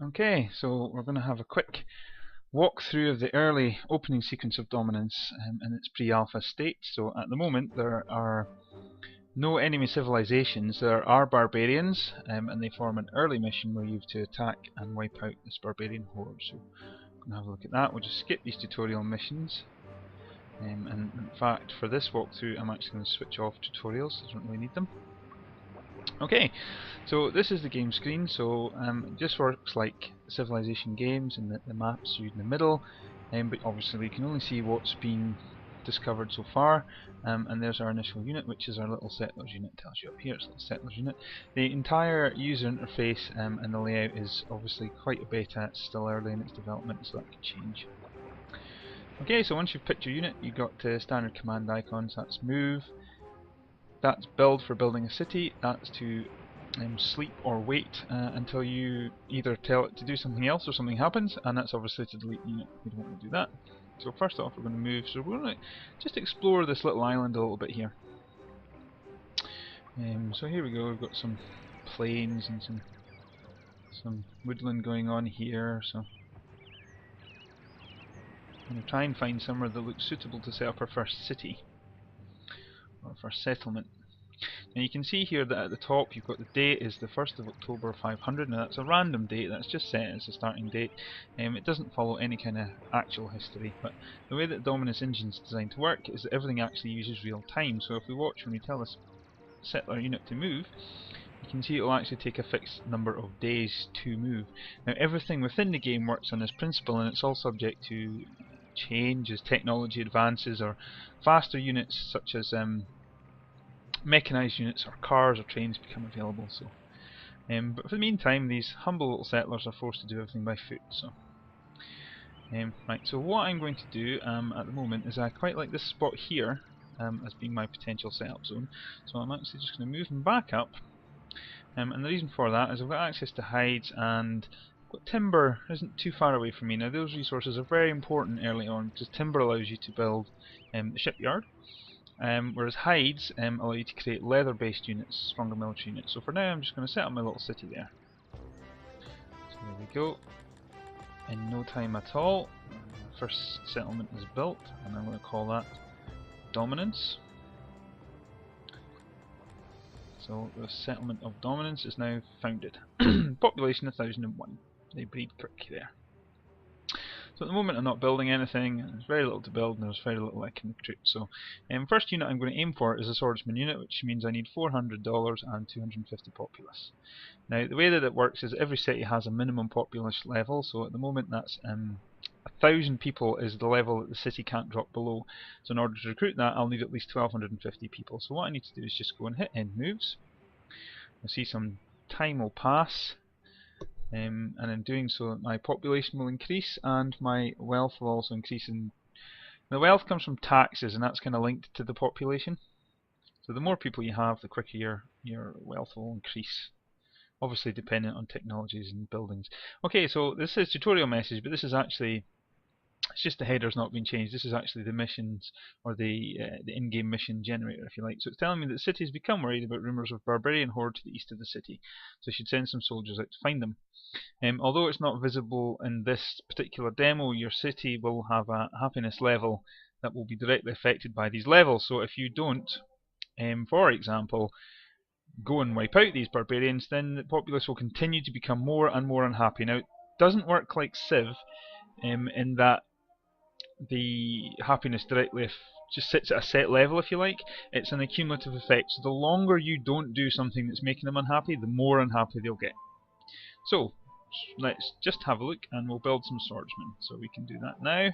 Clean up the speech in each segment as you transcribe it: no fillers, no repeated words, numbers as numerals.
Okay, so we're going to have a quick walkthrough of the early opening sequence of Dominance in its pre-alpha state. So at the moment there are no enemy civilizations, there are barbarians, and they form an early mission where you have to attack and wipe out this barbarian horde. So we're going to have a look at that. We'll just skip these tutorial missions. And in fact, for this walkthrough I'm actually going to switch off tutorials, I don't really need them. Okay, so this is the game screen, so it just works like Civilization games, and the map's in the middle, but obviously we can only see what's been discovered so far, and there's our initial unit, which is our little settlers unit. Tells you up here, it's the settlers unit. The entire user interface and the layout is obviously quite a beta, it's still early in its development, so that could change. Okay, so once you've picked your unit, you've got standard command icons. That's move, that's build for building a city, that's to sleep or wait until you either tell it to do something else or something happens, and that's obviously to delete the unit. We don't want to do that. So first off we're going to move, so we're going to just explore this little island a little bit here. So here we go, we've got some plains and some woodland going on here, so I'm going to try and find somewhere that looks suitable to set up our first city, or first settlement. Now you can see here that at the top you've got the date is the 1st of October 500. Now that's a random date, that's just set as a starting date. It doesn't follow any kind of actual history, but the way that Dominus Engine is designed to work is that everything actually uses real time. So if we watch when we tell this settler unit to move, you can see it will actually take a fixed number of days to move. Now everything within the game works on this principle, and it's all subject to change as technology advances or faster units such as mechanized units or cars or trains become available. So, but for the meantime, these humble little settlers are forced to do everything by foot. So, right. So what I'm going to do at the moment is I quite like this spot here as being my potential setup zone. So I'm actually just going to move them back up. And the reason for that is I've got access to hides, and timber isn't too far away from me. Now those resources are very important early on because timber allows you to build the shipyard. Whereas hides allow you to create leather-based units, stronger military units. So for now I'm just going to set up my little city there. So there we go. In no time at all, the first settlement is built, and I'm going to call that Dominance. So the settlement of Dominance is now founded. Population 1001. They breed quick there. So at the moment I'm not building anything, there's very little to build and there's very little I can recruit. So first unit I'm going to aim for is a swordsman unit, which means I need $400 and 250 populace. Now the way that it works is every city has a minimum populace level, so at the moment that's 1,000 people is the level that the city can't drop below. So in order to recruit that I'll need at least 1,250 people. So what I need to do is just go and hit end moves. You'll see some time will pass. And in doing so my population will increase and my wealth will also increase. And the wealth comes from taxes, and that's kind of linked to the population. So the more people you have, the quicker your wealth will increase. Obviously dependent on technologies and buildings. Okay, so this is tutorial message, but this is actually, it's just the header's not been changed. This is actually the missions, or the in-game mission generator, if you like. So it's telling me that the city has become worried about rumours of barbarian horde to the east of the city. So I should send some soldiers out to find them. Although it's not visible in this particular demo, your city will have a happiness level that will be directly affected by these levels. So if you don't, for example, go and wipe out these barbarians, then the populace will continue to become more and more unhappy. Now, it doesn't work like Civ in that the happiness directly just sits at a set level, if you like. It's an accumulative effect. So the longer you don't do something that's making them unhappy, the more unhappy they'll get. So let's just have a look and we'll build some swordsmen. So we can do that now.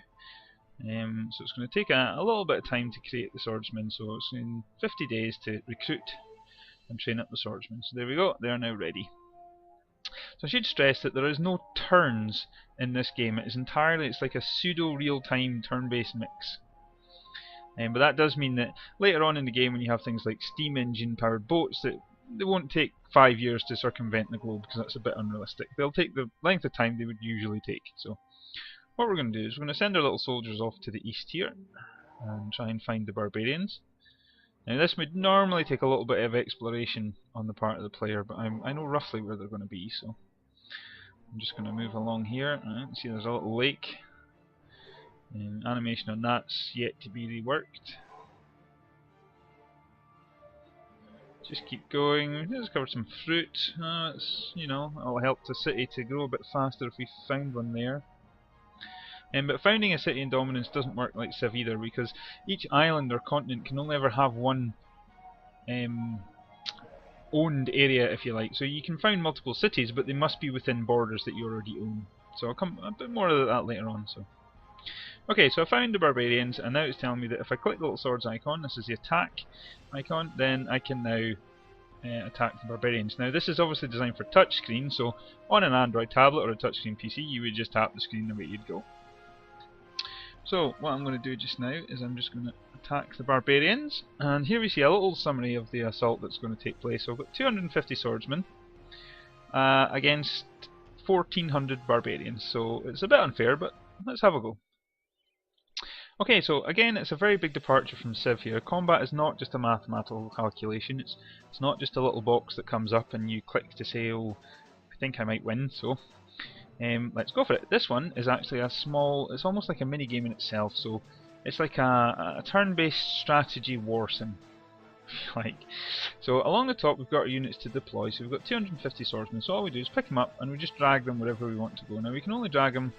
So it's going to take a little bit of time to create the swordsmen. So it's in 50 days to recruit and train up the swordsmen. So there we go, they're now ready. So I should stress that there is no turns in this game. It is entirely, it's like a pseudo real-time turn-based mix. But that does mean that later on in the game when you have things like steam engine powered boats, that they won't take 5 years to circumvent the globe, because that's a bit unrealistic. They'll take the length of time they would usually take. So what we're going to do is we're going to send our little soldiers off to the east here and try and find the barbarians. Now this would normally take a little bit of exploration on the part of the player, but I know roughly where they're going to be, so I'm just going to move along here. See, there's a little lake. Animation on that's yet to be reworked. Just keep going. Let's cover some fruit. It's, you know, it'll help the city to grow a bit faster if we found one there. But founding a city in Dominance doesn't work like Civ either, because each island or continent can only ever have one owned area, if you like. So you can found multiple cities, but they must be within borders that you already own. So I'll come a bit more of that later on. So, okay, so I found the barbarians, and now it's telling me that if I click the little swords icon, this is the attack icon, then I can now attack the barbarians. Now this is obviously designed for touchscreen, so on an Android tablet or a touchscreen PC, you would just tap the screen the way you'd go. So what I'm going to do just now is I'm just going to attack the barbarians, and here we see a little summary of the assault that's going to take place. So I've got 250 swordsmen against 1400 barbarians, so it's a bit unfair, but let's have a go. Okay, so again, it's a very big departure from Civ here. Combat is not just a mathematical calculation, it's not just a little box that comes up and you click to say, oh, I think I might win, so let's go for it. This one is actually a small, it's almost like a mini game in itself, so it's like a turn-based strategy war sim. Like, so along the top we've got our units to deploy, so we've got 250 swordsmen, so all we do is pick them up and we just drag them wherever we want to go. Now we can only drag them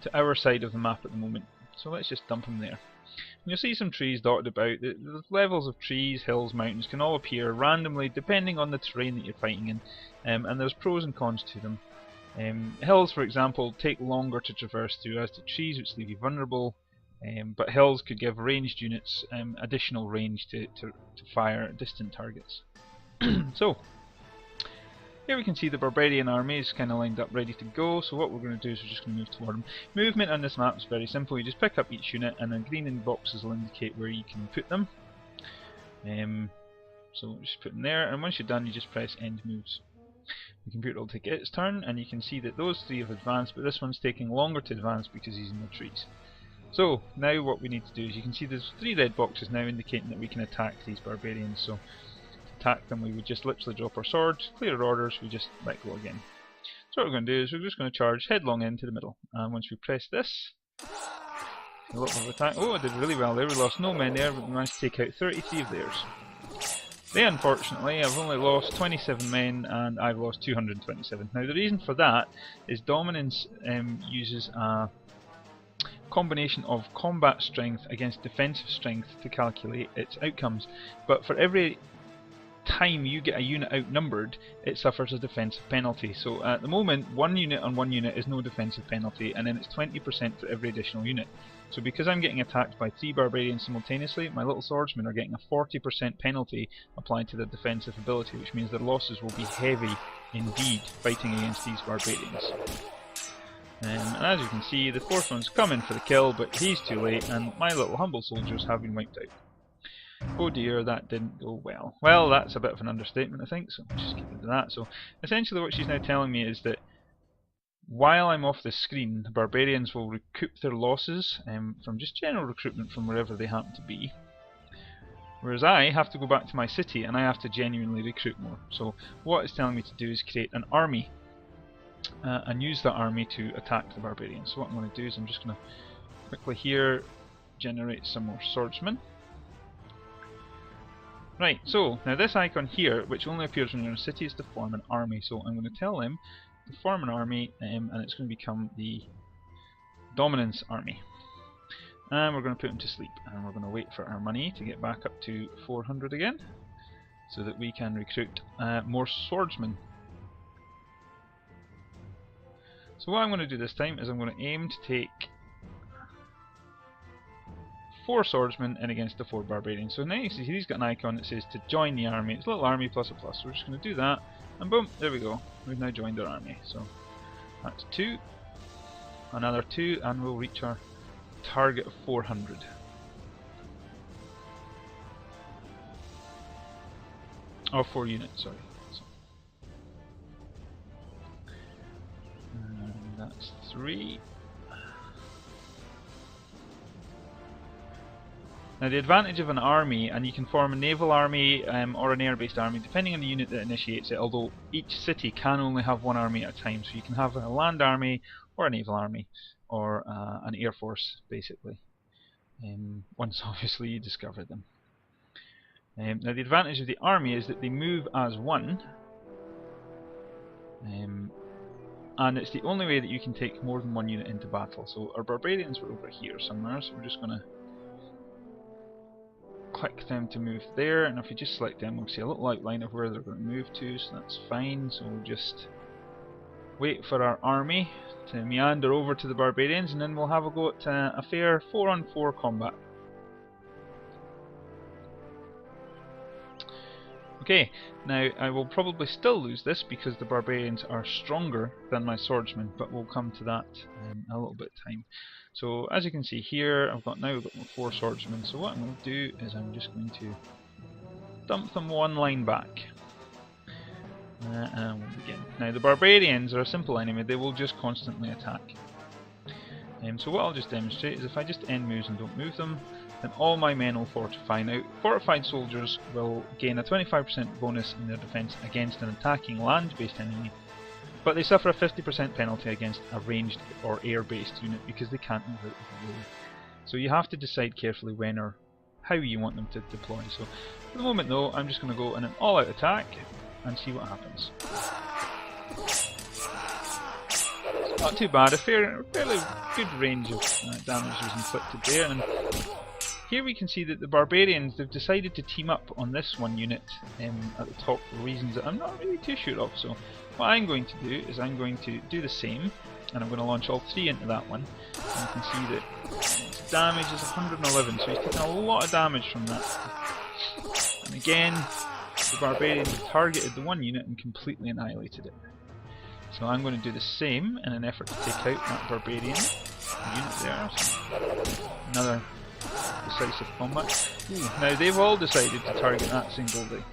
to our side of the map at the moment, so let's just dump them there. And you'll see some trees dotted about. The levels of trees, hills, mountains can all appear randomly depending on the terrain that you're fighting in, and there's pros and cons to them. Hills, for example, take longer to traverse through, as do trees, which leave you vulnerable, but hills could give ranged units additional range to fire at distant targets. So, here we can see the barbarian army is kind of lined up ready to go, so what we're going to do is we're just going to move toward them. Movement on this map is very simple. You just pick up each unit and then green in boxes will indicate where you can put them. So just put them there, and once you're done you just press end moves. The computer will take its turn, and you can see that those three have advanced, but this one's taking longer to advance because he's in the trees. So now what we need to do is, you can see there's 3 red boxes now indicating that we can attack these barbarians. So to attack them we would just literally drop our swords, clear our orders, we just let go again. So what we're going to do is we're just going to charge headlong into the middle, and once we press this, a lot of attack. Oh, I did really well there, we lost no men there, but we managed to take out 33 of theirs. They, unfortunately, have only lost 27 men, and I've lost 227. Now the reason for that is Dominance uses a combination of combat strength against defensive strength to calculate its outcomes, but for every time you get a unit outnumbered, it suffers a defensive penalty. So at the moment, 1 unit on 1 unit is no defensive penalty, and then it's 20% for every additional unit. So because I'm getting attacked by 3 barbarians simultaneously, my little swordsmen are getting a 40% penalty applied to their defensive ability, which means their losses will be heavy indeed fighting against these barbarians. And as you can see, the 4th one's coming for the kill, but he's too late, and my little humble soldiers have been wiped out. Oh dear, that didn't go well. Well, that's a bit of an understatement, I think, so just keep it to that. So essentially what she's now telling me is that while I'm off the screen, the barbarians will recoup their losses from just general recruitment from wherever they happen to be, whereas I have to go back to my city and I have to genuinely recruit more. So what it's telling me to do is create an army and use that army to attack the barbarians. So what I'm going to do is I'm just going to quickly here generate some more swordsmen. Right, so now this icon here, which only appears when you're in a city, is to form an army. So I'm going to tell them to form an army, and it's going to become the Dominance army. And we're going to put them to sleep, and we're going to wait for our money to get back up to 400 again, so that we can recruit more swordsmen. So what I'm going to do this time is I'm going to aim to take 4 swordsmen in against the 4 barbarians. So now you see he's got an icon that says to join the army. It's a little army plus a plus. So we're just going to do that, and boom, there we go. We've now joined our army. So that's 2, another 2, and we'll reach our target of 400. Or 4 units, sorry. So, and that's 3. Now the advantage of an army, and you can form a naval army or an air-based army depending on the unit that initiates it, although each city can only have one army at a time, so you can have a land army or a naval army or an air force basically, once obviously you discover them. Now the advantage of the army is that they move as one, and it's the only way that you can take more than one unit into battle. So our barbarians were over here somewhere, so we're just going to click them to move there, and if we just select them we'll see a little outline of where they're going to move to, so that's fine. So we'll just wait for our army to meander over to the barbarians, and then we'll have a go at a fair 4-on-4 combat. Okay, now I will probably still lose this because the barbarians are stronger than my swordsmen, but we'll come to that in a little bit of time. So as you can see here, I've got my 4 swordsmen, so what I'm going to do is I'm just going to dump them one line back. And we'll begin. Now the barbarians are a simple enemy, they will just constantly attack. So what I'll just demonstrate is if I just end moves and don't move them, then all my men will fortify. Now, fortified soldiers will gain a 25% bonus in their defense against an attacking land-based enemy, but they suffer a 50% penalty against a ranged or air-based unit because they can't move out of the way. So you have to decide carefully when or how you want them to deploy. So for the moment though, I'm just going to go in an all-out attack and see what happens. Not too bad, a fairly good range of damage was inflicted there, and here we can see that the barbarians, they've decided to team up on this one unit at the top for reasons that I'm not really too sure of. So what I'm going to do is I'm going to do the same, and I'm going to launch all 3 into that one, and you can see that its damage is 111, so he's taken a lot of damage from that. And again, the barbarians have targeted the one unit and completely annihilated it. So I'm going to do the same in an effort to take out that barbarian unit there. So another decisive combat. Now they've all decided to target that single day.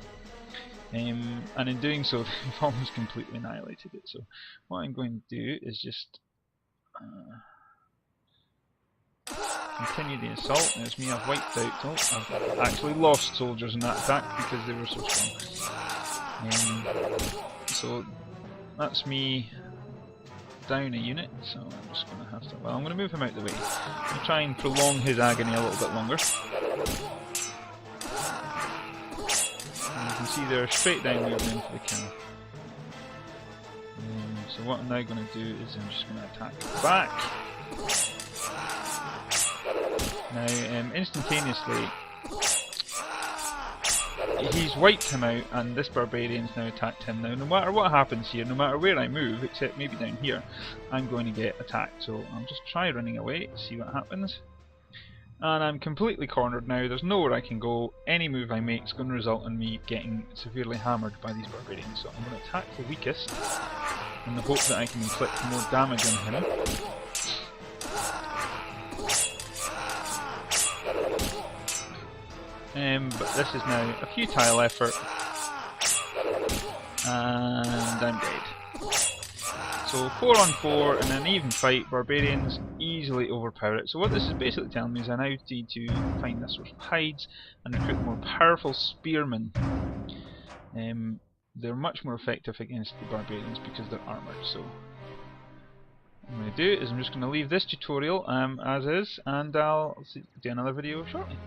And in doing so they've almost completely annihilated it. So what I'm going to do is just continue the assault. There's me, I've wiped out. Oh, I've actually lost soldiers in that attack because they were so strong. So that's me down a unit, so I'm just going to have to... Well, I'm going to move him out of the way. I'm going to try and prolong his agony a little bit longer. And you can see they're straight down moving into the kill. So what I'm now going to do is I'm just going to attack back. Now, instantaneously, he's wiped him out, and this barbarian's now attacked him. Now, no matter what happens here, no matter where I move, except maybe down here, I'm going to get attacked. So I'll just try running away, see what happens. And I'm completely cornered now, there's nowhere I can go. Any move I make is going to result in me getting severely hammered by these barbarians. So I'm going to attack the weakest, in the hope that I can inflict more damage on him. But this is now a futile effort, and I'm dead. So 4-on-4 in an even fight, barbarians easily overpower it. So what this is basically telling me is I now need to find this sort of hides and recruit more powerful spearmen. They're much more effective against the barbarians because they're armoured. So what I'm going to do is I'm just going to leave this tutorial as is, and I'll do another video shortly.